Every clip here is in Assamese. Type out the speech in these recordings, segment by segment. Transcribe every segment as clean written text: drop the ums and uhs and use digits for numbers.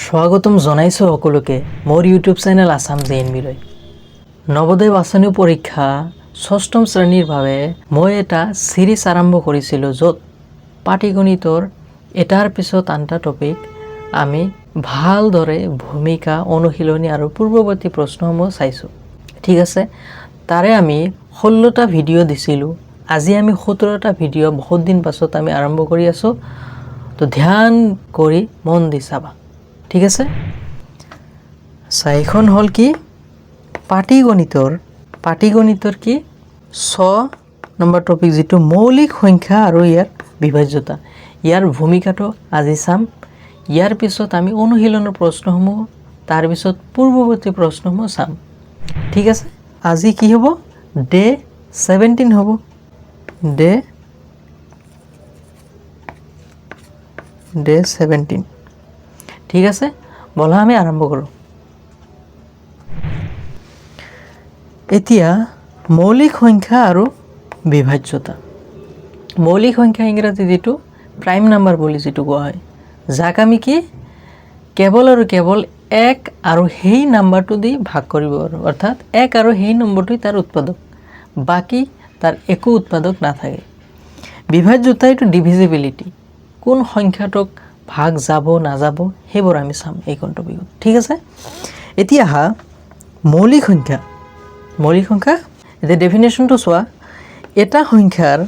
স্বাগতম জনাইছো সকলোকে মোৰ ইউটিউব চেনেল আসাম জেএনবিলৈ। নৱোদয় বাছনি পৰীক্ষা ষষ্ঠম শ্ৰেণীৰ বাবে মই এটা সিৰিজ আৰম্ভ কৰিছিলোঁ য'ত পাটিগণিতৰ এটাৰ পিছত আনটা টপিক আমি ভালদৰে ভূমিকা অনুশীলনী আৰু পূৰ্বৱৰ্তী প্ৰশ্নসমূহ চাইছোঁ। ঠিক আছে, তাৰে আমি 16টা ভিডিঅ' দিছিলোঁ। আজি আমি 17টা ভিডিঅ' বহুত দিন পাছত আমি আৰম্ভ কৰি আছোঁ। তো ধ্যান কৰি মন দি চাবা। ঠিক আছে, চাইখন হ'ল কি পাটিগণিতৰ কি 6 নম্বৰ টপিক যিটো মৌলিক সংখ্যা আৰু ইয়াৰ বিভাজ্যতা। ইয়াৰ ভূমিকাটো আজি চাম। ইয়াৰ পিছত আমি অনুশীলনৰ প্ৰশ্নসমূহ তাৰ পিছত পূৰ্বৱৰ্তী প্ৰশ্নসমূহ চাম। ঠিক আছে, আজি কি হ'ব ডে 17 হ'ব। ডে 17। ঠিক আছে, বলা আমি আৰম্ভ কৰোঁ। এতিয়া মৌলিক সংখ্যা আৰু বিভাজ্যতা। মৌলিক সংখ্যা ইংৰাজী যিটো প্ৰাইম নাম্বাৰ বুলি যিটো কোৱা হয়, যাক আমি কি কেৱল আৰু কেৱল এক আৰু সেই নাম্বাৰটো দি ভাগ কৰিব পাৰোঁ। অৰ্থাৎ এক আৰু সেই নম্বৰটোই তাৰ উৎপাদক, বাকী তাৰ একো উৎপাদক নাথাকে। বিভাজ্যতা এইটো ডিভিজিবিলিটি, কোন সংখ্যাটোক ভাগ যাব নাযাব সেইবোৰ আমি চাম এইখন টপিকত। ঠিক আছে, এতিয়া আহা মৌলিক সংখ্যা। এতিয়া ডেফিনেশ্যনটো চোৱা। এটা সংখ্যাৰ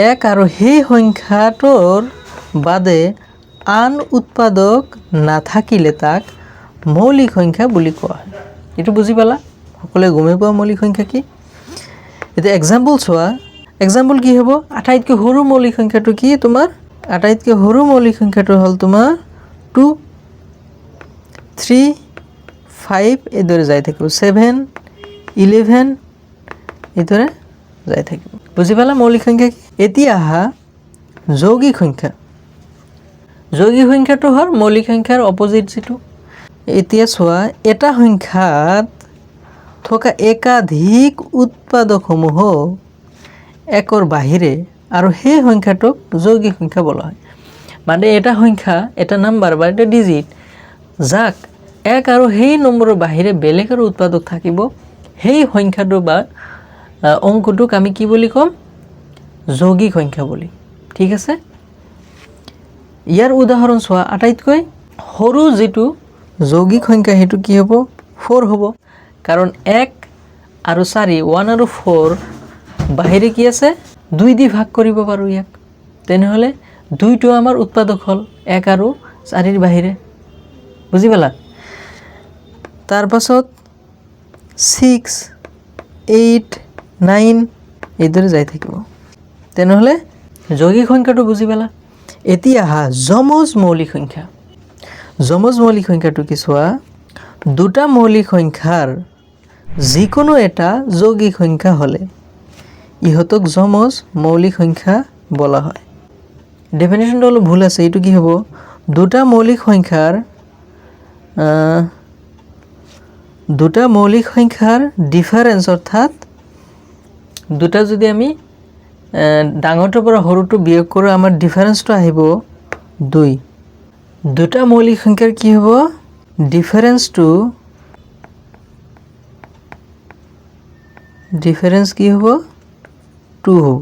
এক আৰু সেই সংখ্যাটোৰ বাদে আন উৎপাদক নাথাকিলে তাক মৌলিক সংখ্যা বুলি কোৱা হয়। এইটো বুজি পালা? সকলোৱে গমেই পোৱা মৌলিক সংখ্যা কি। এতিয়া এক্সাম্পল চোৱা। এক্সাম্পল কি হ'ব? আটাইতকৈ সৰু মৌলিক সংখ্যাটো কি তোমাৰ? আটাইতকৈ সৰু মৌলিক সংখ্যাটো হ'ল তোমাৰ 2, 3, 5 এইদৰে যাই থাকিব, 7, 11 এইদৰে যাই থাকিব। বুজি পালা মৌলিক সংখ্যা কি? এতিয়া আহা যৌগিক সংখ্যা। যৌগিক সংখ্যাটো হ'ল মৌলিক সংখ্যাৰ অপজিট যিটো। এতিয়া চোৱা, এটা সংখ্যাত থকা একাধিক উৎপাদকসমূহ একৰ বাহিৰে আৰু সেই সংখ্যাটোক যৌগিক সংখ্যা বোলা হয়। মানে এটা সংখ্যা, এটা নাম্বাৰ বা এটা ডিজিট যাক এক আৰু সেই নম্বৰৰ বাহিৰে বেলেগ আৰু উৎপাদক থাকিব, সেই সংখ্যাটো বা অংকটোক আমি কি বুলি ক'ম? যৌগিক সংখ্যা বুলি। ঠিক আছে, ইয়াৰ উদাহৰণ চোৱা। আটাইতকৈ সৰু যিটো যৌগিক সংখ্যা সেইটো কি হ'ব? 4 হ'ব। কাৰণ 1 আৰু 4, 1 আৰু 4 বাহিৰে কি আছে? 2 দি ভাগ কৰিব পাৰোঁ ইয়াক। তেনেহ'লে 2টো আমাৰ উৎপাদক হ'ল 1 আৰু 4ৰ বাহিৰে। বুজি পালা? তাৰপাছত 6, 8, 9 এইদৰে যাই থাকিব। তেনেহ'লে যৌগিক সংখ্যাটো বুজি পালা। এতিয়া আহা যমজ মৌলিক সংখ্যা। যমজ মৌলিক সংখ্যাটো কি চোৱা। দুটা মৌলিক সংখ্যাৰ যিকোনো এটা যৌগিক সংখ্যা হ'লে ইহঁতক যমজ মৌলিক সংখ্যা বোলা হয়। ডেফিনেশ্যনটো অলপ ভুল আছে। এইটো কি হ'ব? দুটা মৌলিক সংখ্যাৰ ডিফাৰেঞ্চ, অৰ্থাৎ দুটা যদি আমি ডাঙৰটোৰ পৰা সৰুটো বিয়োগ কৰোঁ, আমাৰ ডিফাৰেঞ্চটো আহিব 2। দুটা মৌলিক সংখ্যাৰ কি হ'ব? ডিফাৰেঞ্চ কি হ'ব? 2 হ'ব।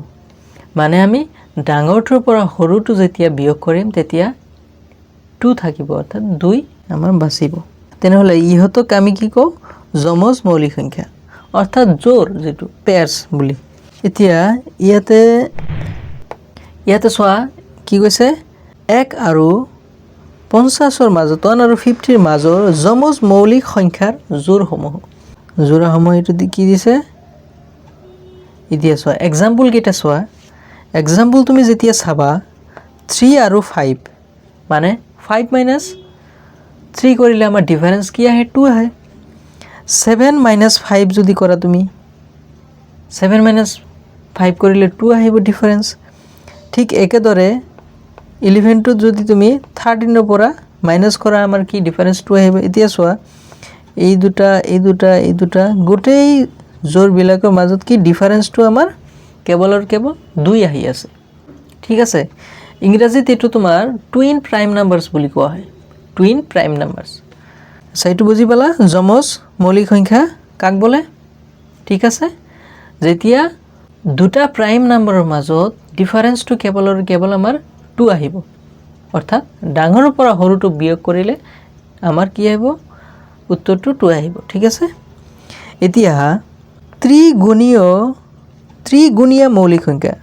মানে আমি ডাঙৰটোৰ পৰা সৰুটো যেতিয়া বিয়োগ কৰিম তেতিয়া 2 থাকিব, অৰ্থাৎ 2 আমাৰ বাচিব। তেনেহ'লে ইহঁতক আমি কি কওঁ? যমজ মৌলিক সংখ্যা, অৰ্থাৎ যোৰ যিটো পেয়াৰ্ছ বুলি। এতিয়া ইয়াতে চোৱা কি কৈছে? 1 আৰু 50ৰ মাজত, 1 আৰু 50ৰ মাজৰ যমজ মৌলিক সংখ্যাৰ যোৰসমূহ এইটো কি দিছে? এতিয়া চোৱা এক্সাম্পল কেইটা চোৱা। এক্সাম্পল তুমি যেতিয়া চাবা 3 আৰু 5, মানে 5 - 3 কৰিলে আমাৰ ডিফাৰেঞ্চ কি আহে? 2 আহে। 7 - 5 যদি কৰা তুমি, 7 - 5 কৰিলে 2 আহিব ডিফাৰেঞ্চ। ঠিক একেদৰে 11টোত যদি তুমি 13ৰ পৰা মাইনাছ কৰা, আমাৰ কি ডিফাৰেঞ্চ 2 আহিব। এতিয়া চোৱা এই দুটা গোটেই যোৰবিলাকৰ মাজত কি ডিফাৰেঞ্চটো আমাৰ কেৱল 2 আহি আছে। ঠিক আছে, ইংৰাজীত এইটো তোমাৰ টুইন প্ৰাইম নাম্বাৰ্ছ বুলি কোৱা হয়, টুইন প্ৰাইম নাম্বাৰ্ছ। আচ্ছা, এইটো বুজি পালা? যমজ মৌলিক সংখ্যা কাক বোলে? ঠিক আছে, যেতিয়া দুটা প্ৰাইম নাম্বাৰৰ মাজত ডিফাৰেঞ্চটো কেৱল আমাৰ 2 আহিব, অৰ্থাৎ ডাঙৰৰ পৰা সৰুটো বিয়োগ কৰিলে আমাৰ কি আহিব? উত্তৰটো 2 আহিব। ঠিক আছে, এতিয়া ত্ৰিগুণীয় মৌলিক সংখ্যা।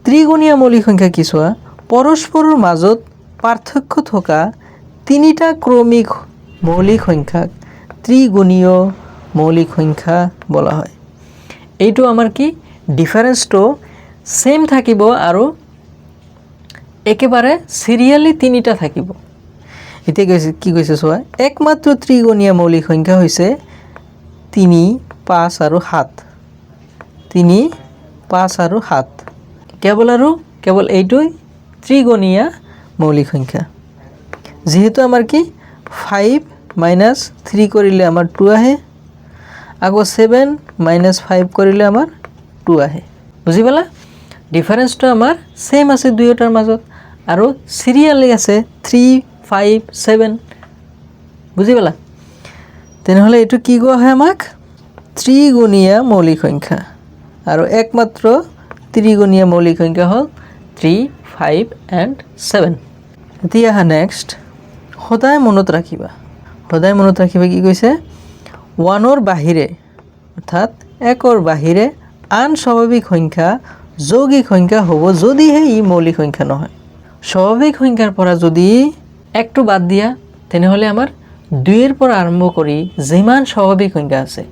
ত্ৰিগুণীয় মৌলিক সংখ্যা কি চোৱা? পৰস্পৰৰ মাজত পাৰ্থক্য থকা তিনিটা ক্ৰমিক মৌলিক সংখ্যাক ত্ৰিগুণীয় মৌলিক সংখ্যা বোলা হয়। এইটো আমাৰ কি? ডিফাৰেঞ্চটো সেম থাকিব আৰু একেবাৰে সিৰিয়ালি তিনিটা থাকিব। এতিয়া কি কৈছে চোৱা? একমাত্ৰ ত্ৰিগুণীয় মৌলিক সংখ্যা হৈছে 3, 5 আৰু 7। 3, 5 আৰু 7 কেৱল এইটোই ত্ৰিগুণীয় মৌলিক সংখ্যা। যেহেতু আমাৰ কি 5 - 3 কৰিলে আমাৰ 2 আহে, আকৌ 7 - 5 কৰিলে আমাৰ 2 আহে। বুজি পালা? ডিফাৰেঞ্চটো আমাৰ সেম আছে দুয়োটাৰ মাজত আৰু সিৰিয়ালি আছে 3, 5, 7। বুজি পালা? তেনেহ'লে এইটো কি কোৱা হয় আমাক? ত্ৰিগুণীয় মৌলিক সংখ্যা। আৰু একমাত্ৰ ত্ৰিগুণীয় মৌলিক সংখ্যা হ'ল 3, 5 and 7। এতিয়া আহা নেক্সট, সদায় মনত ৰাখিবা কি কৈছে? 1ৰ বাহিৰে অৰ্থাৎ 1ৰ বাহিৰে আন স্বাভাৱিক সংখ্যা যৌগিক সংখ্যা হ'ব যদিহে ই মৌলিক সংখ্যা নহয়। স্বাভাৱিক সংখ্যাৰ পৰা যদি 1টো বাদ দিয়া, তেনেহ'লে আমাৰ 2ৰ পৰা আৰম্ভ কৰি যিমান স্বাভাৱিক সংখ্যা আছে,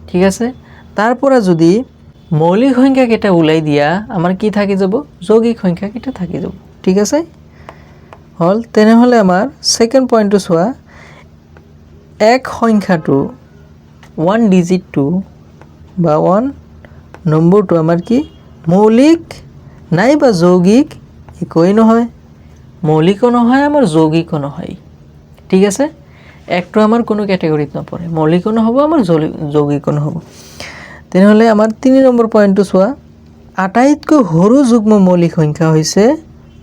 ঠিক আছে, তাৰ পৰা যদি মৌলিক সংখ্যা কেইটা ওলাই দিয়া, আমাৰ কি থাকি যাব? যৌগিক সংখ্যা কেইটা থাকি যাব। ঠিক আছে, হ'ল। তেনেহ'লে আমাৰ ছেকেণ্ড পইণ্টটো চোৱা, এক সংখ্যাটো 1 ডিজিটটো বা 1 নম্বৰটো আমাৰ কি? মৌলিক নাইবা যৌগিক একোৱেই নহয়। মৌলিকো নহয়, আমাৰ যৌগিকো নহয়। ঠিক আছে, একটো আমাৰ কোনো কেটেগৰীত নপৰে, মৌলিকো নহ'ব, আমাৰ যৌগিকো নহ'ব। তেনেহ'লে আমাৰ 3 নম্বৰ পইণ্টটো চোৱা, আটাইতকৈ সৰু যুগ্ম মৌলিক সংখ্যা হৈছে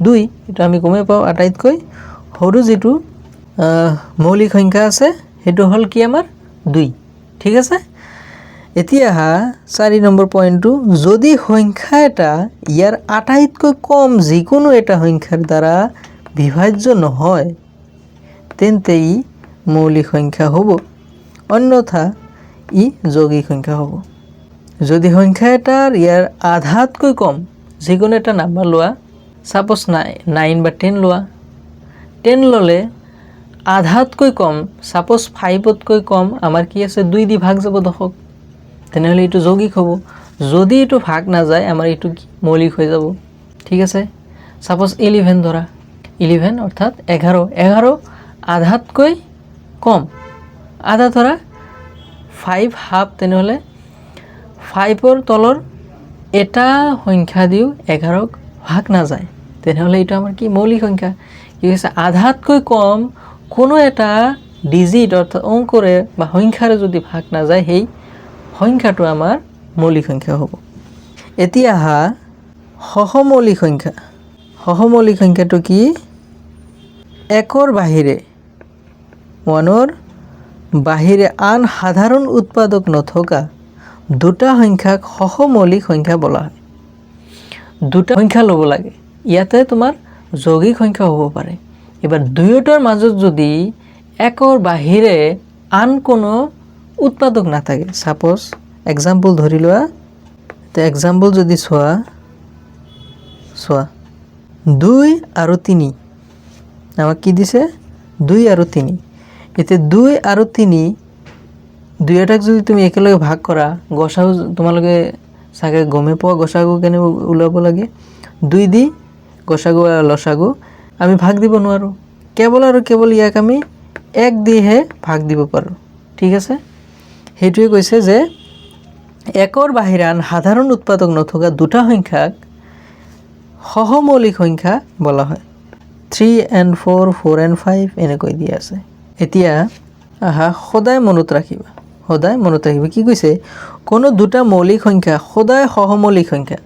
2। এইটো আমি গমেই পাওঁ, আটাইতকৈ সৰু যিটো মৌলিক সংখ্যা আছে সেইটো হ'ল কি? আমাৰ 2। ঠিক আছে, এতিয়া আহা 4 নম্বৰ পইণ্টটো, যদি সংখ্যা এটা ইয়াৰ আটাইতকৈ কম যিকোনো এটা সংখ্যাৰ দ্বাৰা বিভাজ্য নহয়, তেন্তে ই মৌলিক সংখ্যা হ'ব, অন্যথা ই যৌগিক সংখ্যা হ'ব। যদি সংখ্যা এটাৰ ইয়াৰ আধাতকৈ কম যিকোনো এটা নাম্বাৰ লোৱা, ছাপ'জ 9 বা 10 লোৱা, 10 ল'লে আধাতকৈ কম, ছাপ'জ 5তকৈ কম আমাৰ কি আছে? 2 দি ভাগ যাব 10ক, তেনেহ'লে এইটো যৌগিক হ'ব। যদি এইটো ভাগ নাযায়, আমাৰ এইটো মৌলিক হৈ যাব। ঠিক আছে, ছাপ'জ 11 ধৰা, 11 অৰ্থাৎ 11 আধাতকৈ কম, আধা ধৰা 5 হাফ, তেনেহ'লে 5ৰ তলৰ এটা সংখ্যা দিও 11ক ভাগ নাযায়, তেনেহ'লে এইটো আমাৰ কি? মৌলিক সংখ্যা। কি হৈছে? আধাতকৈ কম কোনো এটা ডিজিট অৰ্থাৎ অংকৰে বা সংখ্যাৰে যদি ভাগ নাযায়, সেই সংখ্যাটো আমাৰ মৌলিক সংখ্যা হ'ব। এতিয়া আহা সহমৌলিক সংখ্যা। সহমৌলিক সংখ্যাটো কি? 1ৰ বাহিৰে 1ৰ বাহিৰে আন সাধাৰণ উৎপাদক নথকা দুটা সংখ্যাক সহমৌলিক সংখ্যা বোলা হয়। দুটা সংখ্যা ল'ব লাগে, ইয়াতে তোমাৰ যৌগিক সংখ্যা হ'ব পাৰে। এবাৰ দুয়োটাৰ মাজত যদি 1ৰ বাহিৰে আন কোনো উৎপাদক নাথাকে, ছাপ'জ এক্সাম্পল ধৰি লোৱা, এক্সাম্পল যদি চোৱা 2 আৰু 3, আমাক কি দিছে? 2 আৰু 3। এতিয়া 2 আৰু 3 দুয়োটাক যদি তুমি একেলগে ভাগ কৰা, গসাগু তোমালোকে চাগে গমে পোৱা গসাগু কেনে ওলাব লাগে। 2 দি গসাগু আৰু লসাগু আমি ভাগ দিব নোৱাৰোঁ, কেৱল ইয়াক আমি 1 দিহে ভাগ দিব পাৰোঁ। ঠিক আছে, সেইটোৱে কৈছে যে 1ৰ বাহিৰে আন সাধাৰণ উৎপাদক নথকা দুটা সংখ্যাক সহমৌলিক সংখ্যা বোলা হয়। 3 and 4, 4 and 5 এনেকৈ দিয়া আছে। এতিয়া আহা সদায় মনত ৰাখিবা কি কৈছে? কোনো দুটা মৌলিক সংখ্যা সদায় সহমৌলিক সংখ্যা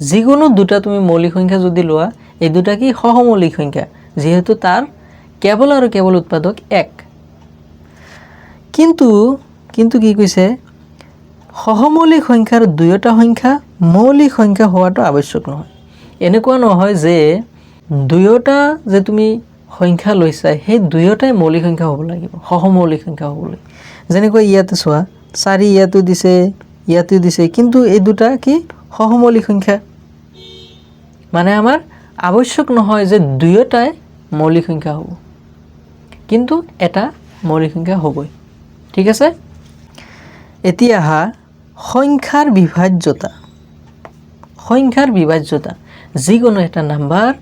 যিকোনো দুটা তুমি মৌলিক সংখ্যা যদি লোৱা এই দুটা কি সহমৌলিক সংখ্যা যেহেতু তাৰ কেৱল আৰু কেৱল উৎপাদক 1 কিন্তু কি কৈছে সহমৌলিক সংখ্যাৰ দুয়োটা সংখ্যা মৌলিক সংখ্যা হোৱাটো আৱশ্যক নহয় এনেকুৱা নহয় যে দুয়োটা যে তুমি সংখ্যা লৈছা সেই দুয়োটাই মৌলিক সংখ্যা হ'ব লাগিব সহমৌলিক সংখ্যা হ'ব লাগিব যেনেকৈ ইয়াতে চোৱা 4 ইয়াতো দিছে কিন্তু এই দুটা কি সহমৌলিক সংখ্যা মানে আমাৰ আৱশ্যক নহয় যে দুয়োটাই মৌলিক সংখ্যা হ'ব কিন্তু এটা মৌলিক সংখ্যা হ'বই ঠিক আছে এতিয়া আহা সংখ্যাৰ বিভাজ্যতা যিকোনো এটা নাম্বাৰ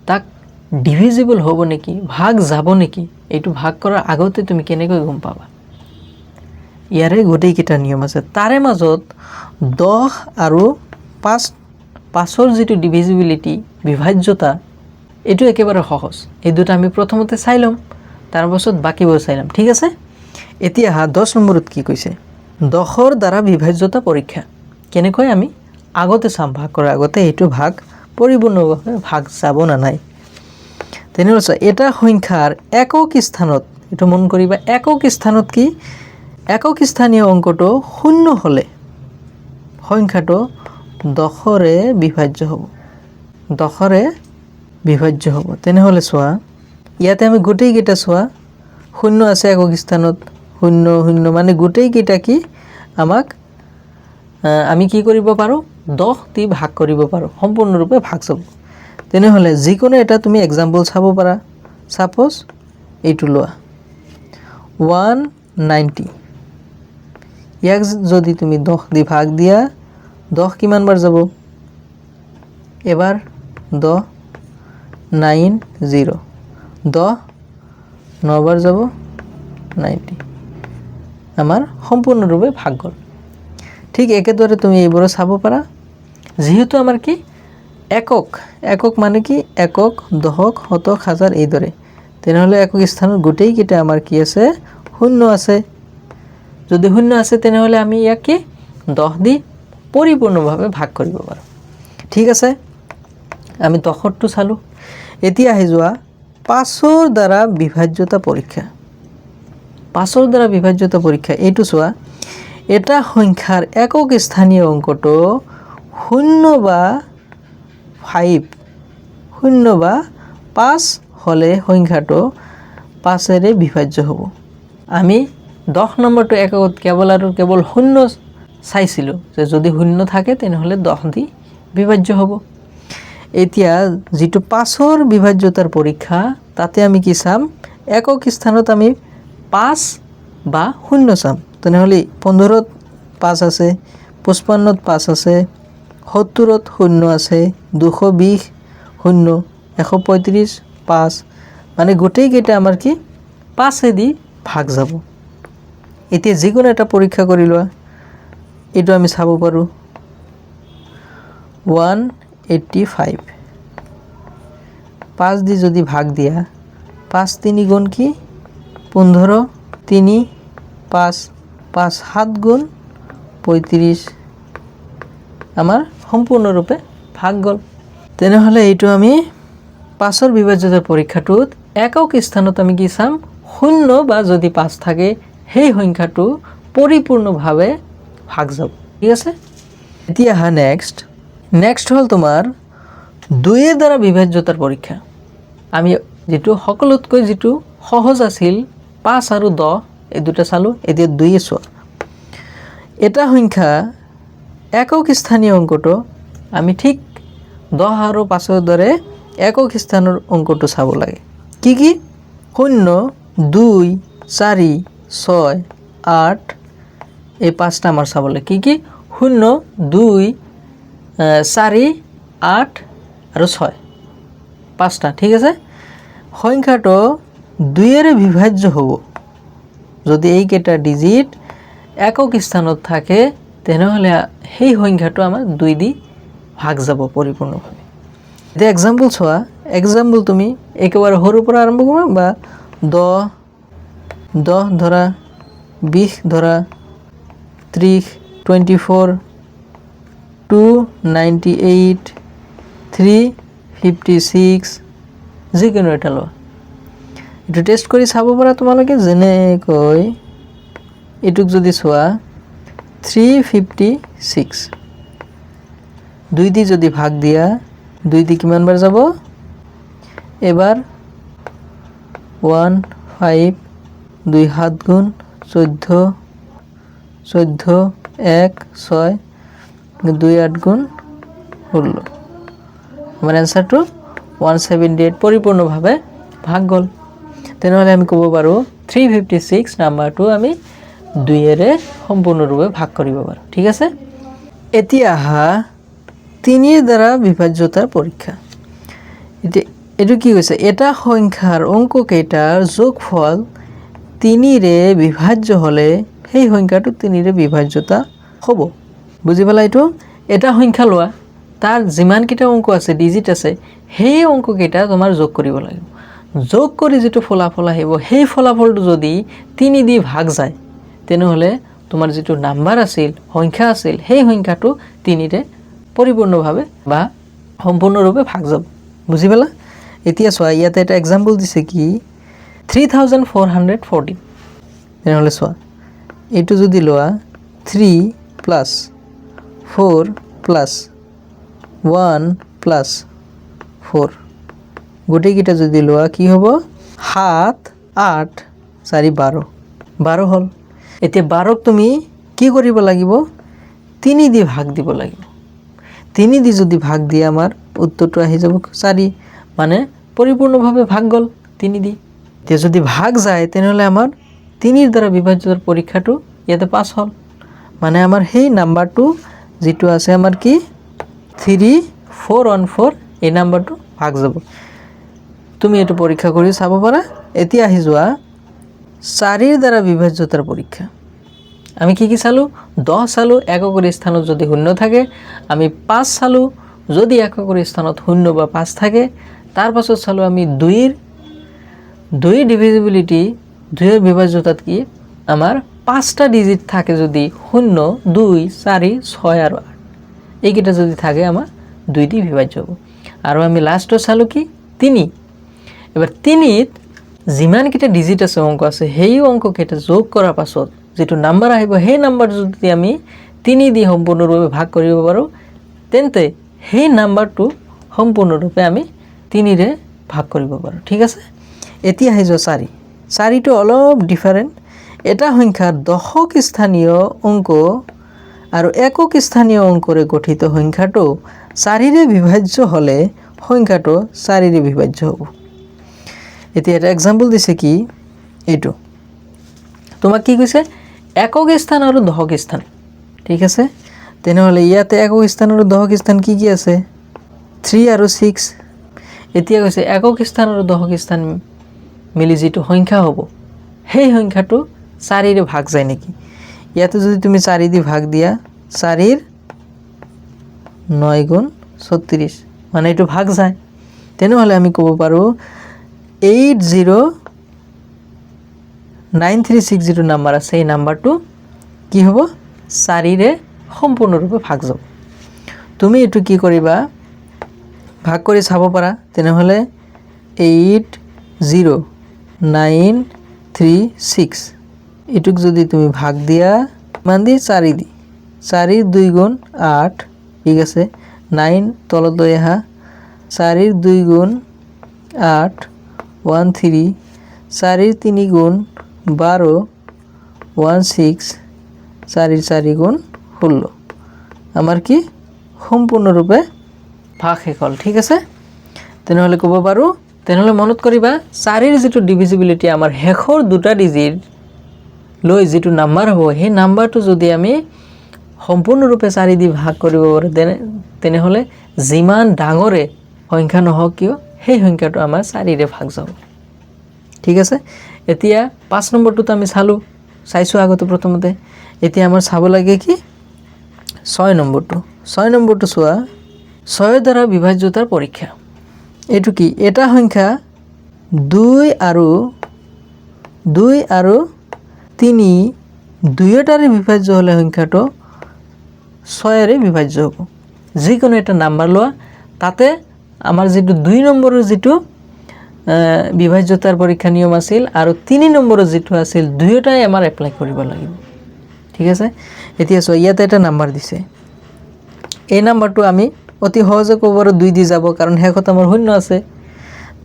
তাক ডিভিজিবল হ'ব নেকি ভাগ যাব নেকি এইটো ভাগ কৰাৰ আগতে তুমি কেনেকৈ গম পাবা ইয়াৰে গোটেইকেইটা নিয়ম আছে তাৰে মাজত 10 আৰু 5ৰ যিটো ডিভিজিবিলিটি বিভাজ্যতা এইটো একেবাৰে সহজ এই দুটা আমি প্ৰথমতে চাই লম তাৰ পাছত বাকিবোৰ চাই লম ঠিক আছে এতিয়া 10 নম্বৰত কি কৈছে 10ৰ দ্বাৰা বিভাজ্যতা পৰীক্ষা কেনেকৈ আমি আগতে চাম ভাগ কৰাৰ আগতে এইটো ভাগ পৰিপূৰ্ণভাৱে ভাগ যাব না নাই তেনেহ'লে এটা সংখ্যাৰ একক স্থানত এইটো মন কৰিবা একক স্থানত কি একক স্থানীয় অংকটো শূন্য হ'লে সংখ্যাটো 10ৰে বিভাজ্য হ'ব তেনেহ'লে চোৱা ইয়াতে আমি গোটেইকেইটা চোৱা শূন্য আছে একক স্থানত শূন্য মানে গোটেইকেইটা কি আমাক আমি কি কৰিব পাৰোঁ 10 দি ভাগ কৰিব পাৰোঁ সম্পূৰ্ণৰূপে ভাগ যাব তেনেহ'লে যিকোনো এটা তুমি এক্সাম্পল চাব পাৰা সাপোজ এইটো লোৱা 190 ইয়াক যদি তুমি 10 দি ভাগ দিয়া 10 কিমান বাৰ যাব এবাৰ 10 90 10 9 বাৰ যাব 90 আমাৰ সম্পূৰ্ণৰূপে ভাগ গ'ল ঠিক একেদৰে তুমি এইবোৰ চাব পাৰা যেহেতু আমাৰ কি একক মানে কি একক দশক শতক হাজাৰ এইদৰে তেনেহ'লে একক স্থানত গোটেইকেইটা আমাৰ কি আছে শূন্য আছে যদি শূন্য আছে তেনেহ'লে আমি ইয়াক কি 10 দি পৰিপূৰ্ণভাৱে ভাগ কৰিব পাৰোঁ ঠিক আছে আমি 10টো চালোঁ এতিয়া আহি যোৱা 5ৰ দ্বাৰা বিভাজ্যতা পৰীক্ষা এইটো চোৱা এটা সংখ্যাৰ একক স্থানীয় অংকটো 0 বা 5 হ'লে সংখ্যাটো 5ৰে বিভাজ্য হ'ব আমি 10 নম্বৰটো এককত কেৱল আৰু কেৱল 0 চাইছিলোঁ যে যদি 0 থাকে তেনেহ'লে 10 দি বিভাজ্য হ'ব এতিয়া যেটো 5ৰ বিভাজ্যতাৰ পৰীক্ষা তাতে আমি কি চাম একক স্থানত আমি 5 বা 0 চাম তেনেহ'লে 15ত 5 আছে 55ত 5 আছে 70ত 0 আছে 220 0 135 5 মানে গোটেইকেইটা আমাৰ কি 5 দি ভাগ যাব এতিয়া যিকোনো এটা পৰীক্ষা কৰি লোৱা এইটো আমি চাব পাৰোঁ 185 5 দি যদি ভাগ দিয়া 5 3 গুণ কি 15 3 5 5 7 গুণ 35 আমাৰ সম্পূৰ্ণৰূপে ভাগ গ'ল তেনেহ'লে এইটো আমি 5ৰ বিভাজ্যতাৰ পৰীক্ষাটোত একক স্থানত আমি কি চাম 0 বা যদি 5 থাকে সেই সংখ্যাটো পৰিপূৰ্ণভাৱে ভাগ যাব ঠিক আছে এতিয়া আহা নেক্সট হ'ল তোমাৰ 2ৰ দ্বাৰা বিভাজ্যতাৰ পৰীক্ষা আমি যেটো সকলোতকৈ যেটো সহজ আছিল 5 আৰু 10 এই দুটা চালোঁ এতিয়া 2 চোৱা এটা সংখ্যা একক স্থানীয় অংকটো আমি ঠিক 10 আৰু 5ৰ দৰে একক স্থানৰ অংকটো চাব লাগে কি 0 2 4 6 8 এই পাঁচটা আমাৰ চাব লাগে কি 0 2 4 8 আৰু 6 পাঁচটা ঠিক আছে সংখ্যাটো 2ৰে বিভাজ্য হ'ব যদি এইকেইটা ডিজিট একক স্থানত থাকে তেনেহ'লে সেই সংখ্যাটো আমাৰ 2 দি ভাগ যাব পৰিপূৰ্ণভাৱে এতিয়া এক্সাম্পল চোৱা এক্সাম্পল তুমি একেবাৰে সৰুৰ পৰা আৰম্ভ কৰিবা বা 10 ধৰা 20 ধৰা 30 24 298 356 যিকোনো এটা লোৱা এইটো টেষ্ট কৰি চাব পাৰা তোমালোকে যেনেকৈ এইটোক যদি চোৱা 356 2 দি যদি ভাগ দিয়া 2 দি কিমান বাৰ যাব এবাৰ 1 5 2 7 গুণ 14 14 1 6 2 8 গুণ 16 আমাৰ এনসাৰটো 178 পৰিপূৰ্ণভাৱে ভাগ গ'ল তেনেহলে আমি ক'ব পাৰো 356 নাম্বাৰটো আমি 2 এৰে সম্পূৰ্ণৰূপে ভাগ কৰিব পাৰো ঠিক আছে এতিয়া আহা 3 এৰ দ্বাৰা বিভাজ্যতাৰ পৰীক্ষা এটো কি হৈছে এটা সংখ্যাৰ অংক কেইটাৰ যোগফল 3 ৰে বিভাজ্য হলে সেই সংখ্যাটো 3 ৰে বিভাজ্যতা হ'ব বুজি পালা এটা সংখ্যা লোৱা তাৰ যিমান কিটা অংক আছে ডিজিট আছে সেই অংক কেইটা তোমাৰ যোগ কৰিব লাগিব যোগ কৰি যেটো ফলাফল আহিব সেই ফলাফলটো যদি 3 দি ভাগ যায় তেনেহলে তোমাৰ যেটো নাম্বাৰ আছিল সংখ্যা আছিল সেই সংখ্যাটো 3 ৰে পৰিপূৰ্ণভাৱে বা সম্পূৰ্ণৰূপে ভাগ যাব বুজি পালা এতিয়া চোৱা ইয়াতে এটা एग्जांपल দিছে কি 3440 তেনেহলে চোৱা এটো যদি লোৱা 3 প্লাস 4 প্লাস 1 প্লাস 4 গোটে কিটা যদি লোৱা কি হ'ব 7 8 4 12 12 হল এতিয়া 12ক তুমি কি কৰিব লাগিব 3 দি ভাগ দিব লাগিব 3 দি যদি ভাগ দিয়া আমাৰ উত্তৰটো আহি যাব 4 মানে পৰিপূৰ্ণভাৱে ভাগ গল 3 দি তে যদি ভাগ যায় তেনেহলে আমাৰ 3 এৰ দ্বাৰা বিভাজ্যতাৰ পৰীক্ষাটো ইয়াতে পাস হল মানে আমাৰ সেই নাম্বাৰটো যেটো আছে আমাৰ কি 3414 এই নাম্বাৰটো ভাগ যাব তুমি এটো পৰীক্ষা কৰি চাব পাৰা এতিয়া আহি যোৱা 4 এৰ দ্বাৰা বিভাজ্যতাৰ পৰীক্ষা আমি কি চালু 10 চালু এককৰ স্থানত যদি শূন্য থাকে আমি 5 চালু যদি এককৰ স্থানত শূন্য বা 5 থাকে তাৰ পাছত চালু আমি 2 ডিভিজিবিলিটি 2 এৰ বিভাজ্যতাত কি আমাৰ 5টা ডিজিট থাকে যদি 0 2 4 6 আৰ 8 এইকিটা যদি থাকে আমাৰ 2 দি বিভাজ্য হ'ব আৰু আমি লাস্টত চালু কি 3 এবাৰ 3ত যিমান কিটা ডিজিট আছে অংক আছে সেই অংক কেইটা যোগ কৰাৰ পাছত যেটো নাম্বাৰ আহিব সেই নাম্বাৰ যদি আমি 3 দি সম্পূৰ্ণৰূপে ভাগ কৰিব পাৰো তেন্তে সেই নাম্বাৰটো সম্পূৰ্ণৰূপে আমি 3 ৰে ভাগ কৰিব পাৰো ঠিক আছে এতিয়া আহি যোৱা 4 4টো অলপ ডিফাৰেন্ট এটা সংখ্যাৰ দশক স্থানীয় অংক আৰু একক স্থানীয় অংকৰে গঠিত সংখ্যাটো 4 ৰে বিভাজ্য হলে সংখ্যাটো 4 ৰে বিভাজ্য হ'ব এতিয়া এটা एग्जांपल দিছে কি এটো তোমাক কি কৈছে একক স্থান আৰু দশক স্থান ঠিক আছে তেনেহলে ইয়াতে একক স্থান আৰু দশক স্থান কি কি আছে 3 আৰু 6 এতিয়া কৈছে একক স্থান আৰু দশক স্থান মিলি যেটো সংখ্যা হ'ব সেই সংখ্যাটো 4 ৰে ভাগ যায় নেকি ইয়াতে যদি তুমি 4 দি ভাগ দিয়া 4 এর 9 গুণ 36 মানে এটো ভাগ যায় তেনেহলে আমি ক'ব পাৰো 809360 নাম্বাৰ আছে এই নাম্বাৰটো কি হ'ব 4 ৰে সম্পূৰ্ণৰূপে ভাগ যাব তুমি এটো কি কৰিবা ভাগ কৰি চাব পাৰা তেনেহলে 80936 এটুক যদি তুমি ভাগ দিয়া মান দি 4 দি 4 2 গুণ 8 ঠিক আছে 9 তলত লৈ আহা 4 2 গুণ 8 13 4 3 গুণ 12 16 4 4 গুণ 16 আমাৰ কি সম্পূৰ্ণৰূপে ভাগ হ'ল ঠিক আছে তেনেহলে ক'ব পাৰো তেনেহলে মনত কৰিবা 4 এৰ যেটো ডিভিজিবিলিটি আমাৰ হেখৰ দুটা ডিজিট লৈ যেটো নাম্বাৰ হ'ব সেই নাম্বাৰটো যদি আমি সম্পূৰ্ণৰূপে 4 দি ভাগ কৰিব পাৰো তেনেহলে যিমান ডাঙৰে সংখ্যা নহওক কিয় সেই সংখ্যাটো আমাৰ 4 ৰে ভাগ যাব ঠিক আছে এতিয়া 5 নম্বৰটো আমি চাইছো আগতে প্ৰথমতে এতিয়া আমাৰ চাব লাগে কি 6 নম্বৰটো চোৱা 6 দ্বাৰা বিভাজ্যতাৰ পৰীক্ষা এটো কি এটা সংখ্যা 2 আৰু 3 দুয়োটাৰে বিভাজ্য হলে সংখ্যাটো 6 ৰে বিভাজ্য হ'ব যিকোনো এটা নাম্বাৰ লোৱা তাতে আমাৰ যেটো 2 নম্বৰৰ যেটো বিভাজ্যতাৰ পৰীক্ষা নিয়ম আছিল আৰু 3 নম্বৰৰ যেটো আছিল দুয়োটাই আমাৰ এপ্লাই কৰিব লাগিব ঠিক আছে এতিয়া সো ইয়াতে এটা নাম্বাৰ দিছে এই নাম্বাৰটো আমি অতি সহজে কবৰ 2 দি যাব কাৰণ হেকত আমাৰ শূন্য আছে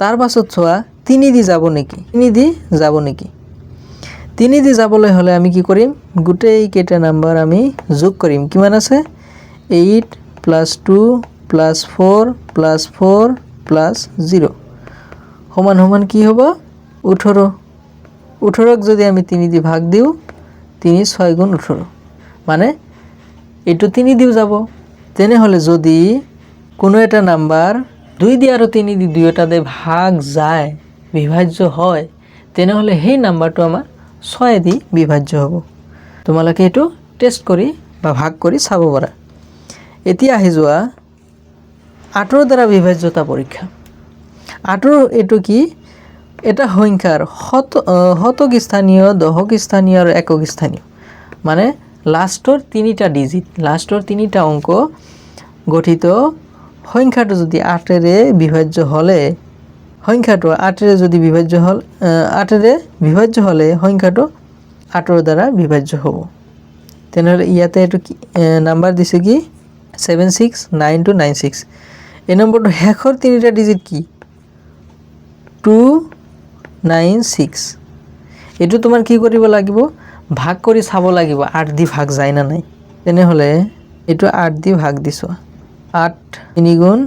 তাৰ পাছত সোৱা 3 দি যাব নেকি 3 দি যাব নেকি 3 দি যাবলৈ হলে আমি কি কৰিম গুটেই কেটা নাম্বাৰ আমি যোগ কৰিম কিমান আছে 8 + 2 + 4 + 4 + 0 সমান সমান কি হ'ব 18 18ক যদি আমি 3 দি ভাগ দিও 3 6 গুণ 18 মানে এটো 3 দিও যাব তেনে হলে যদি কোনো এটা নাম্বার 2 দি আৰু 3 দি দুয়োটাতে ভাগ যায় বিভাজ্য হয় তেনে হলে সেই নাম্বাৰটো আমাৰ 6 দি বিভাজ্য হ'ব তোমালোকে এটো টেস্ট কৰি বা ভাগ কৰি চাব পাৰা এতিয়া আহি যোৱা 8 দ্বাৰা বিভাজ্যতা পৰীক্ষা 8 এটো কি এটা সংখ্যাৰ শতক স্থানীয় দশক স্থানীয় আৰু একক স্থানীয় মানে লাস্টৰ 3টা ডিজিট লাস্টৰ 3টা অংক গঠিত সংখ্যাটো যদি 8 এৰে বিভাজ্য হলে সংখ্যাটো 8 এৰে যদি বিভাজ্য হল 8 এৰে বিভাজ্য হলে সংখ্যাটো 8 দ্বাৰা বিভাজ্য হ'ব তেনহলে ইয়াতে এটো নাম্বাৰ দিছে কি 769296 এই নম্বৰটো হেখৰ 3টা ডিজিট কি 296 এটো তোমাৰ কি কৰিব লাগিব ভাগ কৰি চাব লাগিব 8 দি ভাগ যায় না নাই তেনে হলে এটো 8 দি ভাগ দিছো 8 3 গুণ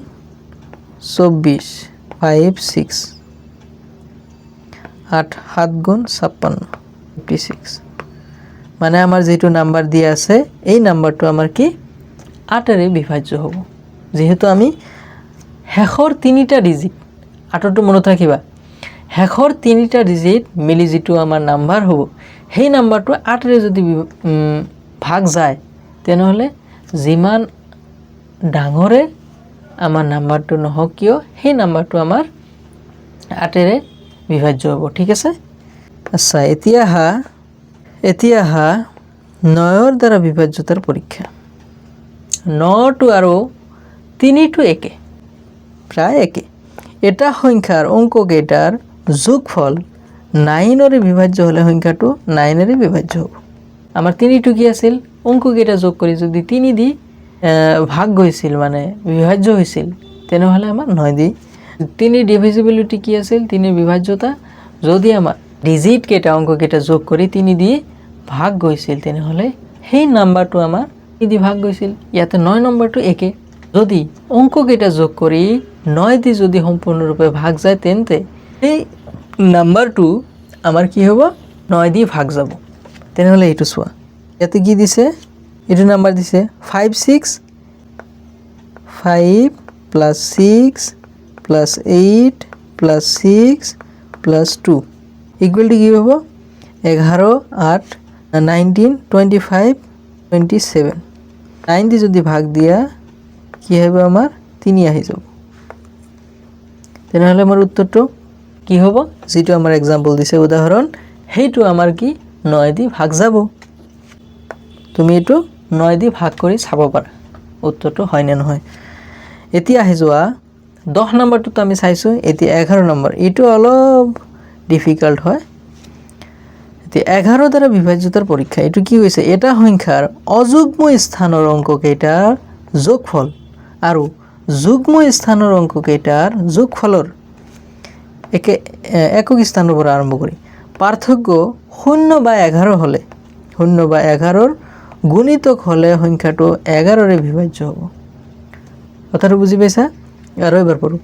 24 5 6 8 7 গুণ 56 56 মানে আমাৰ যেটো নাম্বাৰ দিয়া আছে এই নাম্বাৰটো আমাৰ কি 8 এৰে বিভাজ্য হ'ব যেহেতু আমি হেখৰ 3টা ডিজিট 8 টো মনত ৰাখিবা হেখৰ 3টা ডিজিট মিলি যেটো আমাৰ নাম্বাৰ হ'ব সেই নাম্বাৰটো 8 এৰে যদি ভাগ যায় তেনে হলে যিমান ডাঙৰে আমাৰ নাম্বাৰটো নহক কিয় সেই নাম্বাৰটো আমাৰ 8 এৰে বিভাজ্য হ'ব ঠিক আছে আচ্ছা এতিয়া 9ৰ দ্বাৰা বিভাজ্যতাৰ পৰীক্ষা 9 টো আৰু 3 টো একে প্ৰায় একে এটা সংখ্যাৰ অঙ্ককেইটাৰ যোগফল 9 এৰে বিভাজ্য হলে সংখ্যাটো 9 এৰে বিভাজ্য হ'ব আমাৰ 3 টো কি আছিল অঙ্ককেইটা যোগ কৰি যদি 3 দি ভাগ গৈছিল মানে বিভাজ্য হৈছিল তেনে হলে আমাৰ 9 দি 3 ডিভিজিবিলিটি কি আছিল 3 বিভাজ্যতা যদি আমাৰ ডিজিট কেটা অঙ্ককেইটা যোগ কৰি 3 দি ভাগ গৈছিল তেনে হলে সেই নাম্বাৰটো আমাৰ 3 দি ভাগ গৈছিল ইয়াতে 9 নম্বৰটো একে যদি অঙ্ককেইটা যোগ কৰি 9 দি যদি সম্পূৰ্ণৰূপে ভাগ যায় তেন্তে এই নাম্বাৰটো আমাৰ কি হ'ব 9 দি ভাগ যাব তেনে হলে এটো সোৱা ইয়াতে কি দিছে এটো নাম্বার দিছে 56 5 + 6 + 8 + 6 + 2 ইকুয়াল টু কি হ'ব 11 8 19 25 27 9 দি যদি ভাগ দিয়া কি হবে আমাৰ 3 আহি যাব তেনে হলে আমাৰ উত্তৰটো কি হ'ব যেটো আমাৰ एग्जांपल দিছে উদাহৰণ হেইটো আমাৰ কি 9 দি ভাগ যাব তুমি এটো 9 দি ভাগ কৰি চাব পাৰা উত্তৰটো হয় না নহয় এতিয়া আহি যোৱা 10 নম্বৰটো আমি চাইছো এতিয়া 11 নম্বৰ এটো অলপ ডিফিকাল্ট হয় এতিয়া 11 দ্বাৰা বিভাজ্যতাৰ পৰীক্ষা এটো কি হৈছে এটা সংখ্যাৰ অযুগ্ম স্থানৰ অঙ্ককেইটাৰ যোগফল আৰু যুগ্ম স্থানৰ অঙ্ককেইটাৰ যোগফলৰ একক স্থানৰ পৰা আৰম্ভ কৰি পাৰ্থক্য 0 বা 11 হলে 0 বা 11ৰ গুণিতক হলে সংখ্যাটো 11 ৰে বিভাজ্য হ'ব কথাটো বুজি পাইছা আৰু এবাৰ পঢ়ো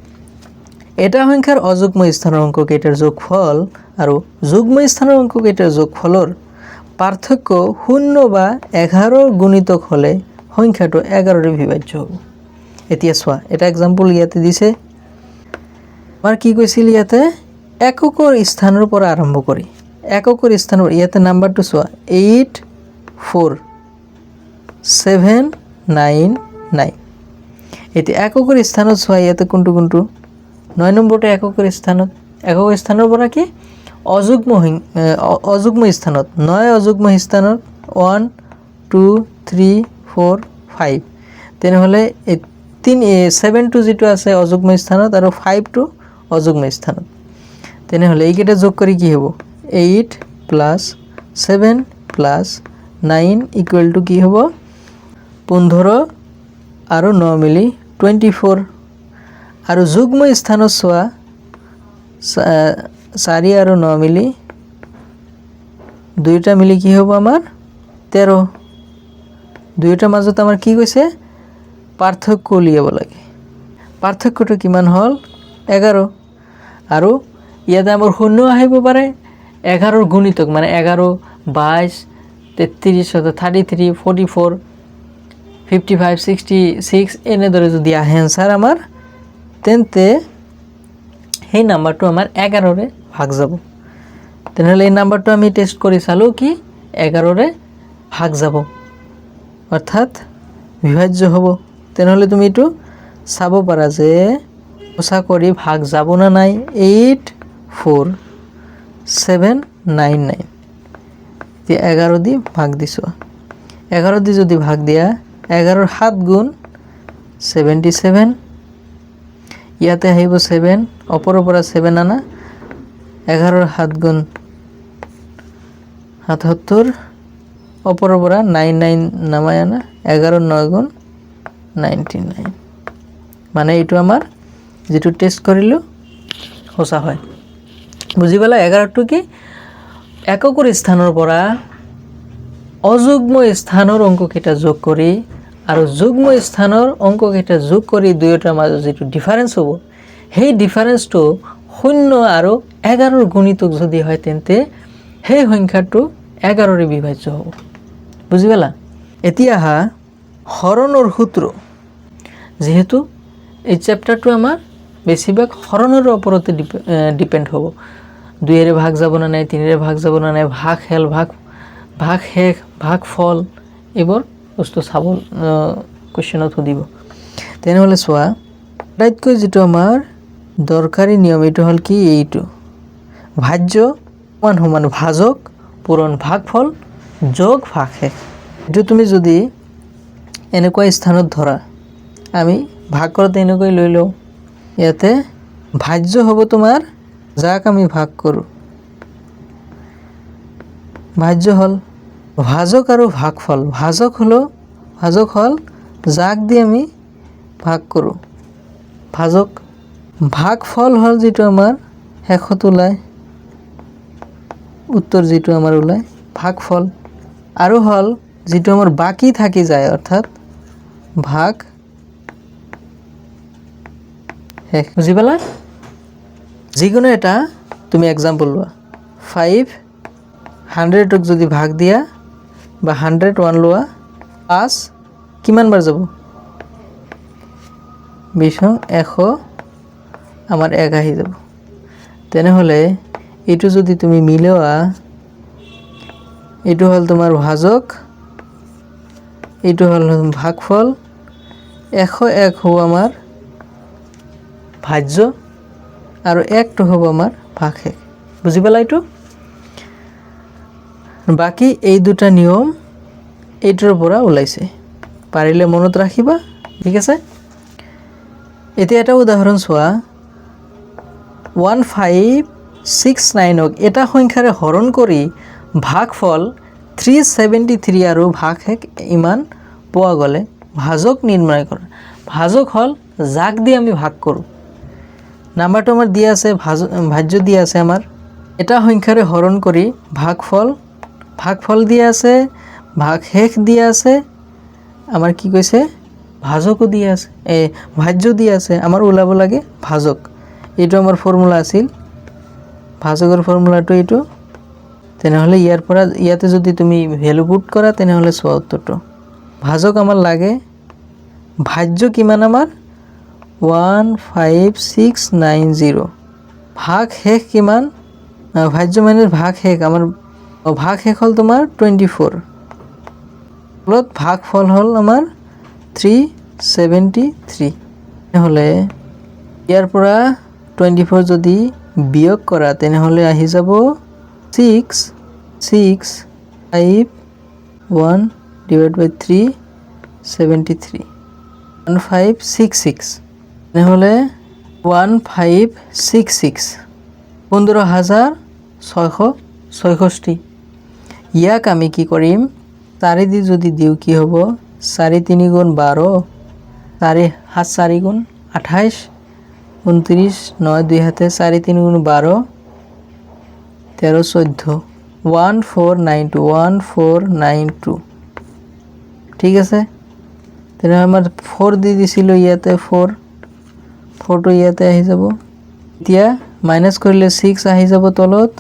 এটা সংখ্যাৰ অযুগ্ম স্থানৰ অঙ্ককেইটাৰ যোগফল আৰু যুগ্ম স্থানৰ অঙ্ককেইটাৰ যোগফলৰ পাৰ্থক্য 0 বা 11ৰ গুণিতক হলে সংখ্যাটো 11 ৰে বিভাজ্য হ'ব এতিয়া সোৱা এটা एग्जांपल ইয়াতে দিছে আমাৰ কি কৈছিল ইয়াতে এককৰ স্থানৰ পৰা আৰম্ভ কৰি এককৰ স্থানৰ ইয়াতে নাম্বাৰটো সোৱা 8 4 7 9 9 এতি এককৰ স্থানত সোৱা ইয়াতে কোনটো 9 নম্বৰটো এককৰ স্থানৰ পৰা কি অযুগ্ম স্থানত 9 অযুগ্ম স্থানত 1 2 3 4 5 তেনেহ'লে এই 7টো যিটো আছে অযুগ্ম স্থানত আৰু 5টো অযুগ্ম স্থানত। তেনেহ'লে এইকেইটা যোগ কৰি কি হ'ব 8 + 7 + 9 = কি হ'ব 15 আৰু 9 মিলি 24। আৰু যুগ্ম স্থানত চোৱা 4 আৰু 9 মিলি দুইটা মিলি কি হ'ব আমাৰ 13। দুইটাৰ মাজত আমাৰ কি কৈছে পাৰ্থক্য উলিয়াব লাগে। পাৰ্থক্যটো কিমান হ'ল 11। আৰু ইয়াতে আমাৰ শূন্য আহিব পাৰে 11ৰ গুণিতক মানে 11, 22, 33, 33, 44, 55, 66 এনেদৰে যদি আহে এনচাৰ আমাৰ, তেন্তে সেই নাম্বাৰটো আমাৰ 11ৰে ভাগ যাব। তেনেহ'লে এই নাম্বাৰটো আমি টেষ্ট কৰি চালোঁ কি 11ৰে ভাগ যাব, অৰ্থাৎ বিভাজ্য হ'ব। তেনেহ'লে তুমি এইটো চাব পাৰা যে সঁচা কৰি ভাগ যাব না নাই 84799। এতিয়া 11 দি ভাগ দিছোঁ, 11 দি যদি ভাগ দিয়া 11ৰ 7 গুণ 77, ইয়াতে আহিব 7, ওপৰৰ পৰা 7 আনা, 11ৰ 7 গুণ 77, ওপৰৰ পৰা 99 নামাই আনা, 11ৰ 9 গুণ 99। মানে এইটো আমাৰ যিটো টেষ্ট কৰিলোঁ সঁচা হয়। বুজি পালা? 11টো কি এককৰ স্থানৰ পৰা অযুগ্ম স্থানৰ অংককেইটা যোগ কৰি আৰু যুগ্ম স্থানৰ অংককেইটা যোগ কৰি দুয়োটাৰ মাজত যিটো ডিফাৰেঞ্চ হ'ব, সেই ডিফাৰেঞ্চটো 0 আৰু 11ৰ গুণিতক যদি হয় তেন্তে সেই সংখ্যাটো 11ৰে বিভাজ্য হ'ব। বুজি পালা? এতিয়া আহা হৰণৰ সূত্ৰ। যিহেতু এই চেপ্টাৰটো আমাৰ বেছিভাগ হৰণৰ ওপৰতে ডিপেণ্ড হ'ব। 2ৰে ভাগ যাব না নাই, 3ৰে ভাগ যাব না নাই, ভাগ হেল, ভাগ শেষ, ভাগ ফল, এইবোৰ বস্তু চাব কুৱেশ্যনত সুধিব। তেনেহ'লে চোৱা আটাইতকৈ যিটো আমাৰ দৰকাৰী নিয়ম এইটো হ'ল কি এইটো ভাজ্য সমান সমান ভাজক পূৰণ ভাগফল যোগ ভাগ শেষ। এইটো তুমি যদি এনেকুৱা স্থানত ধৰা, আমি ভাগ কৰোঁতে এনেকৈ লৈ লওঁ, ইয়াতে ভাজ্য হ'ব তোমাৰ যাক আমি ভাগ কৰোঁ, ভাজ্য হ'ল ভাজক আৰু ভাগফল। ভাজক হ'ল যাক দি আমি ভাগ কৰোঁ ভাজক। ভাগফল হ'ল যিটো আমাৰ শেষত ওলায়, উত্তৰ যিটো আমাৰ ওলায় ভাগফল। আৰু হ'ল যিটো আমাৰ বাকী থাকি যায়, অৰ্থাৎ ভাগ শেষ। বুজি পালা? যিকোনো এটা তুমি এক্সাম্পল লোৱা, 500ক যদি ভাগ দিয়া বা 101 লোৱা, 5 কিমান বাৰ যাব 20, 100 আমাৰ 1 আহি যাব। তেনেহ'লে এইটো যদি তুমি মিলোৱা, এইটো হ'ল তোমাৰ ভাজক, এইটো হ'ল ভাগফল, 101 হ'ব আমাৰ ভাজ্য আৰু 1টো হ'ব আমাৰ ভাগ শেষ। বুজি পালা? এইটো বাকী এই দুটা নিয়ম এইটোৰ পৰা ওলাইছে, পাৰিলে মনত ৰাখিবা। ঠিক আছে? এতিয়া এটা উদাহৰণ চোৱা, 1569ক এটা সংখ্যাৰে হৰণ কৰি ভাগফল 373 আৰু ভাগ শেষ ইমান পোৱা গ'লে ভাজক নিৰ্ণয় কৰা। ভাজক হ'ল যাক দি আমি ভাগ কৰোঁ। নাম্বাৰটো আমাৰ দিয়া আছে, ভাজ্য দিয়া আছে আমাৰ। এটা সংখ্যাৰে হৰণ কৰি ভাগফল দিয়া আছে, ভাগ শেষ দিয়া আছে, আমাৰ কি কৈছে ভাজকো দিয়া আছে, ভাজ্য দিয়া আছে। আমাৰ ওলাব লাগে ভাজক। এইটো আমাৰ ফৰ্মুলা আছিল, ভাজকৰ ফৰ্মুলাটো এইটো। তেনেহ'লে ইয়াৰ পৰা ইয়াতে যদি তুমি ভেলু পুট কৰা, তেনেহ'লে চোৱা উত্তৰটো। ভাজক আমাৰ লাগে, ভাজ্য কিমান আমাৰ 15690, ভাগ শেষ কিমান, ভাজ্য মানে ভাগ শেষ আমাৰ, ভাগ শেষ হ'ল তোমাৰ 24, ফলত ভাগফল হ'ল আমাৰ 373। তেনেহ'লে ইয়াৰ পৰা 24 যদি বিয়োগ কৰা, তেনেহ'লে আহি যাব 6651 / 373। 1566 তেনেহ'লে 1566 15,666 ইয়াক আমি কি কৰিম 4 দি যদি দিওঁ কি হ'ব 4 3 গুণ 12 4 7 4 গুণ 28 29 9 2 হাতে 4 3 গুণ 12 13 14 1492 1492 ঠিক আছে তেনেহ'লে আমাৰ 4 দি দিছিলোঁ ইয়াতে 4 টো ইয়াতে আহি যাব এতিয়া মাইনাছ কৰিলে 6 আহি যাব তলত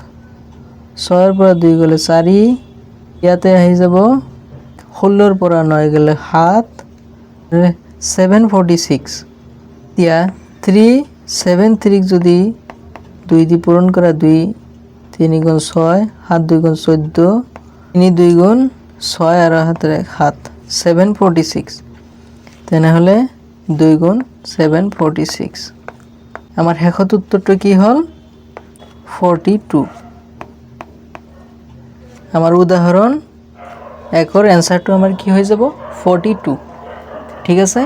6 ৰ পৰা 2 গ'লে 4 ইয়াতে আহি যাব 16 ৰ পৰা 9 গ'লে 7 746 এতিয়া 373 যদি 2 দি পূৰণ কৰা 2 3 গুণ 6 7 2 গুণ 14 3 2 গুণ 6 আৰু 7 746 তেনেহ'লে 2 গুণ 746 আমাৰ শেষত উত্তৰটো কি হ'ল 42 আমাৰ উদাহৰণ 1 ৰ এনসাৰটো আমাৰ কি হৈ যাব 42 ঠিক আছে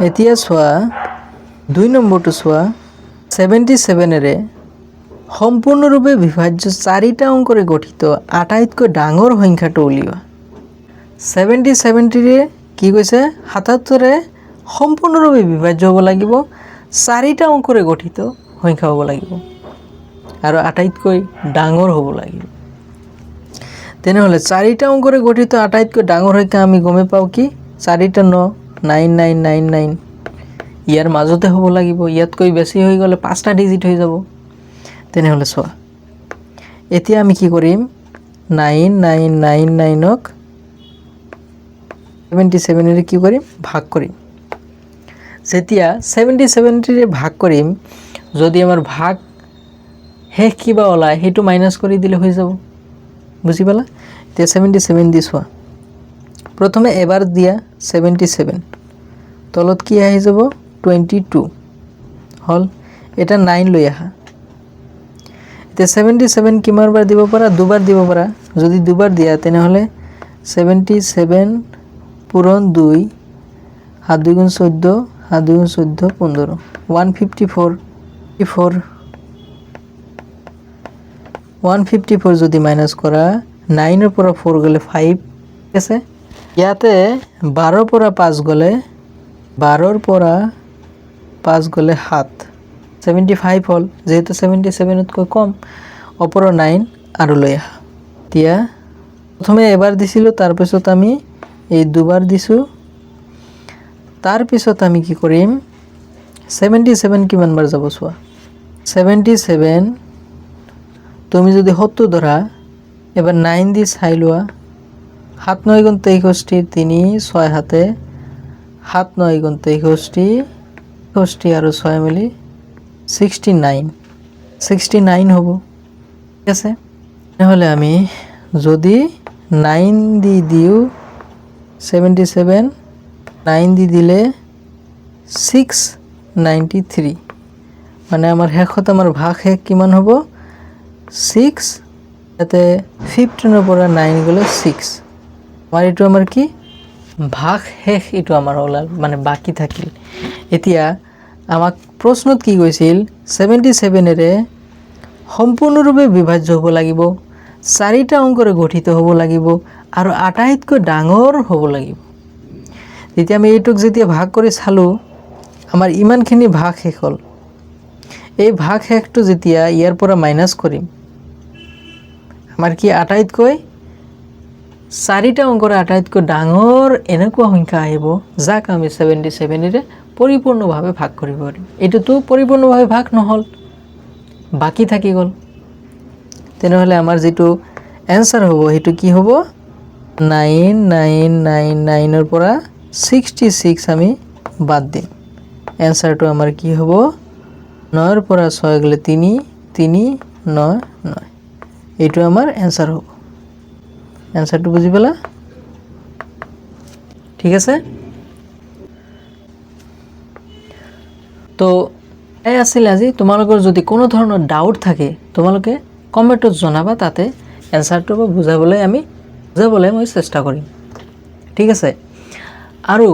এতিয়া চোৱা 2 নম্বৰটো চোৱা 77 এৰে সম্পূৰ্ণৰূপে বিভাজ্য 4টা অংকৰে গঠিত আটাইতকৈ ডাঙৰ সংখ্যাটো উলিওৱা 77 ৰে কি কৈছে 77 ৰে সম্পূৰ্ণৰূপে বিভাজ্য হ'ব লাগিব 4টা অংকৰে গঠিত সংখ্যা হ'ব লাগিব আৰু আটাইতকৈ ডাঙৰ হ'ব লাগিব তেনেহ'লে 4টা অংকৰে গঠিত আটাইতকৈ ডাঙৰ সংখ্যা আমি গমে পাওঁ কি 4টা 9999 ইয়াৰ মাজতে হ'ব লাগিব ইয়াতকৈ বেছি হৈ গ'লে 5টা ডিজিট হৈ যাব তেনেহ'লে চোৱা এতিয়া আমি কি কৰিম 9999 ক 77 এৰে কি কৰিম ভাগ কৰিম যেতিয়া 77 ৰে ভাগ কৰিম যদি আমাৰ ভাগ শেষ কিবা ওলায় হেতু মাইনাস কৰি দিলে হৈ যাব বুজি পালা এতিয়া 77 দি চোৱা প্ৰথমে এবাৰ দিয়া 77 তলত কি আহি যাব 22 হল এটা 9 লৈ আহা এতিয়া 77 কিমান বাৰ দিব পাৰা দুবাৰ দিব পাৰা যদি দুবাৰ দিয়া তেনেহলে 77 পূৰণ 2 7 2 গুণ 14 7 2 গুণ 14 15 154 যদি মাইনাস কৰা 9 ৰ পৰা 4 গলে 5 আছে ইয়াতে 12 ৰ পৰা 5 গলে 12 ৰ পৰা 5 গলে 7 75 হল যেহেতু 77 তকৈ কম ওপৰৰ 9 আৰু লৈ আহা এতিয়া প্ৰথমে এবাৰ দিছিলো তাৰ পিছত আমি এই দুবাৰ দিছো তাৰ পিছত আমি কি কৰিম 77 কিমান বাৰ যাব চোৱা 77 তুমি যদি 70 ধৰা এবাৰ 9 দি চাই লোৱা 7 9 গুণ 63 3 6 হাতে 7 9 গুণ 63 আৰু 6 মিলি 69 হ'ব ঠিক আছে নহলে আমি যদি 9 দি দিও 77 9 দি দিলে 693 মানে আমাৰ শেষত আমাৰ ভাগ শেষ কিমান হ'ব 6 এতে 15 ৰ পৰা 9 গলে 6 আমাৰ এটো আমাৰ কি ভাগ শেষ এটো আমাৰ ওলাল মানে বাকি থাকিল এতিয়া আমাক প্ৰশ্নত কি কৈছিল 77 এৰে সম্পূৰ্ণৰূপে বিভাজ্য হ'ব লাগিব 4টা অংকৰে গঠিত হ'ব লাগিব আৰু আটাইতকৈ ডাঙৰ হ'ব লাগিব যেতিয়া আমি এইটোক যেতিয়া ভাগ কৰি চালো আমাৰ ইমানখিনি ভাগ শেষ হ'ল এই ভাগ শেষটো যেতিয়া ইয়াৰ পৰা মাইনাস কৰিম আমাৰ কি আটাইতকৈ 4টা অংকৰে আটাইতকৈ ডাঙৰ এনেকুৱা সংখ্যা আহিব যাক আমি 77 এৰে পৰিপূৰ্ণভাৱে ভাগ কৰিব পাৰিম এটোতো পৰিপূৰ্ণভাৱে ভাগ নহল বাকি থাকি গল তেনেহলে আমাৰ যেটো आंसर হ'ব হেতু কি হ'ব 9999 ৰ পৰা 66 আমি বাদ দিম आंसरটো আমাৰ কি হ'ব 9 ৰ পৰা 6 গলে 3 3 9 9 এটো আমাৰ आंसर হ'ব आंसरটো বুজি পালা ঠিক আছে তো এই আছিল আজি তোমালোকৰ যদি কোনো ধৰণৰ ডাউট থাকে তোমালোকে কমেন্টত জনাবা তাতে आंसरটো বুজাবলৈ মই চেষ্টা কৰিম ঠিক আছে আৰু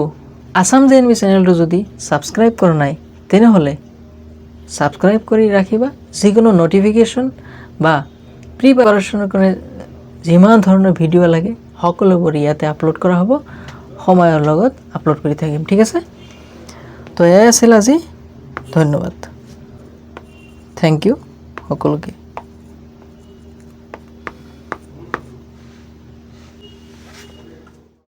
আসাম জেএনভি চেনেলটো যদি ছাবস্ক্ৰাইব কৰা নাই তেনেহ'লে ছাবস্ক্ৰাইব কৰি ৰাখিবা। যিকোনো নটিফিকেশ্যন বা প্ৰিপাৰেশ্যনৰ কাৰণে যিমান ধৰণৰ ভিডিঅ' লাগে সকলোবোৰ ইয়াতে আপলোড কৰা হ'ব, সময়ৰ লগত আপলোড কৰি থাকিম, ঠিক আছে। তো এয়াই আছিল আজি, ধন্যবাদ, থেংক ইউ সকলোকে।